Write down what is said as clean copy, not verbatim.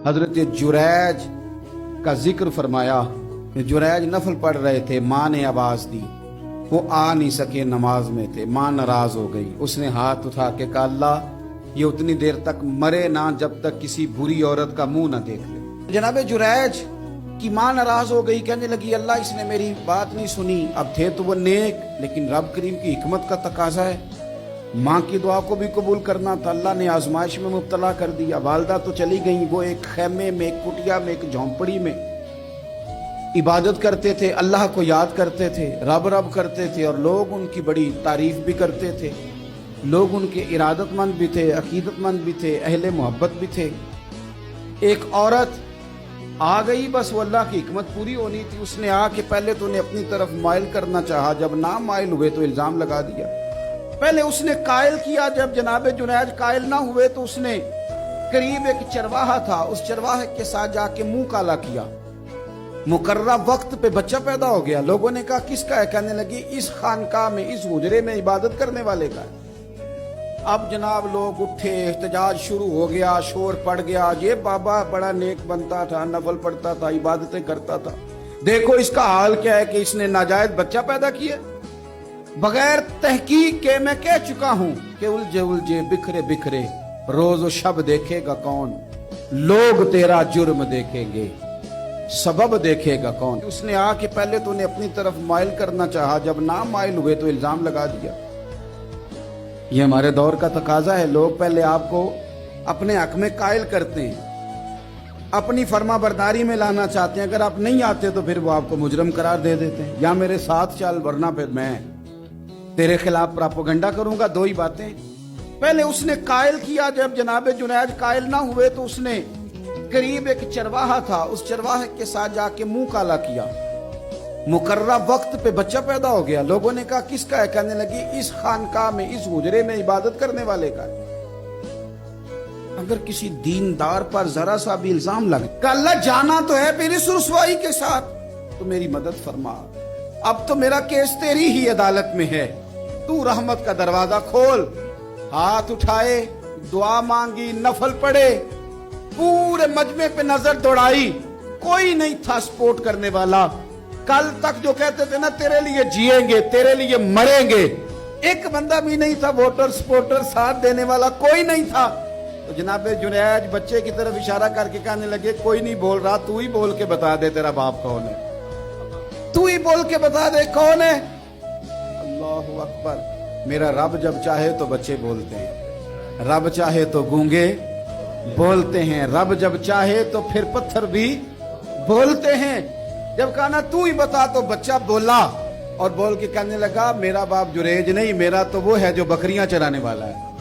حضرت जुरैज का जिक्र फरमाया। जुरैज नफल पढ़ रहे थे, माँ ने आवाज दी, वो आ नहीं सके, नमाज में थे, माँ नाराज हो गई। उसने हाथ उठा के कहा, अल्लाह ये उतनी देर तक मरे ना जब तक किसी बुरी औरत का मुंह ना देख ले। जनाब जुरैज की माँ नाराज हो गई, कहने लगी अल्लाह इसने मेरी बात नहीं सुनी। अब थे तो वो नेक, लेकिन रब करीम की हिकमत का तकाजा है, माँ की दुआ को भी कबूल करना था। अल्लाह ने आजमाइश में मुब्तला कर दिया। वालदा तो चली गई, वो एक खैमे में, एक कुटिया में, एक झोंपड़ी में इबादत करते थे, अल्लाह को याद करते थे, रब रब करते थे, और लोग उनकी बड़ी तारीफ भी करते थे। लोग उनके इरादतमंद भी थे, अकीदतमंद भी थे, अहले मोहब्बत भी थे। एक औरत आ गई, बस वो अल्लाह की हिकमत पूरी होनी थी। उसने आके पहले तो उन्हें अपनी तरफ माइल करना चाहा, जब ना माइल हुए तो इल्जाम लगा दिया। पहले उसने कायल किया, जब जनाब जुरैज कायल ना हुए तो उसने करीब एक चरवाहा था, उस चरवाहे के साथ जाके मुंह काला किया। मुकर्रा वक्त पे बच्चा पैदा हो गया। लोगों ने कहा किसका है? कहने लगी इस खानकाह में, इस हुजरे में इबादत करने वाले का है। अब जनाब लोग उठे, एहतजाज शुरू हो गया, शोर पड़ गया, ये बाबा बड़ा नेक बनता था, नफल पढ़ता था, इबादतें करता था, देखो इसका हाल क्या है कि इसने नाजायज बच्चा पैदा किया। बगैर तहकीक के मैं कह चुका हूं कि उलझे उलझे बिखरे बिखरे रोज व शब देखेगा कौन, लोग तेरा जुर्म देखेंगे, सबब देखेगा कौन। उसने आके पहले तो उन्हें अपनी तरफ माइल करना चाहा, जब ना माइल हुए तो इल्जाम लगा दिया। ये हमारे दौर का तकाजा है। लोग पहले आपको अपने हक में कायल करते हैं, अपनी फर्मा बरदारी में लाना चाहते हैं। अगर आप नहीं आते तो फिर वो आपको मुजरम करार दे देते हैं, या मेरे साथ चल वरना फिर मैं तेरे खिलाफ प्रोपेगेंडा करूंगा। दो ही बातें। पहले उसने कायल किया, जब जनाब जुरैज कायल ना हुए तो उसने करीब एक चरवाहा था, उस चरवाहे के साथ जाके मुंह काला किया। मुकर्रा वक्त पे बच्चा पैदा हो गया। लोगों ने कहा किसका है? कहने लगी इस खानकाह में, इस हुजरे में इबादत करने वाले का है। अगर किसी दीनदार पर जरा सा भी इल्जाम लगे, अल्लाह जाना तो है फिर इस रुसवाई के साथ, तो मेरी मदद फरमा। अब तो मेरा केस तेरी ही अदालत में है, तू रहमत का दरवाजा खोल। हाथ उठाए, दुआ मांगी, नफल पढ़े, पूरे मजमे पे नजर दौड़ाई, कोई नहीं था सपोर्ट करने वाला। कल तक जो कहते थे ना तेरे लिए जिएंगे, तेरे लिए मरेंगे, एक बंदा भी नहीं था वोटर सपोर्टर साथ देने वाला, कोई नहीं था। तो जनाब जुरैज बच्चे की तरफ इशारा करके कहने लगे कोई नहीं बोल रहा, तू ही बोल के बता दे तेरा बाप कौन है, तू ही बोल के बता दे कौन है। अल्लाहु अकबर। मेरा रब जब चाहे तो बच्चे बोलते हैं, रब चाहे तो गूंगे बोलते हैं, रब जब चाहे तो फिर पत्थर भी बोलते हैं। जब कहा ना तू ही बता तो बच्चा बोला, और बोल के कहने लगा मेरा बाप जुरैज नहीं, मेरा तो वो है जो बकरियां चराने वाला है।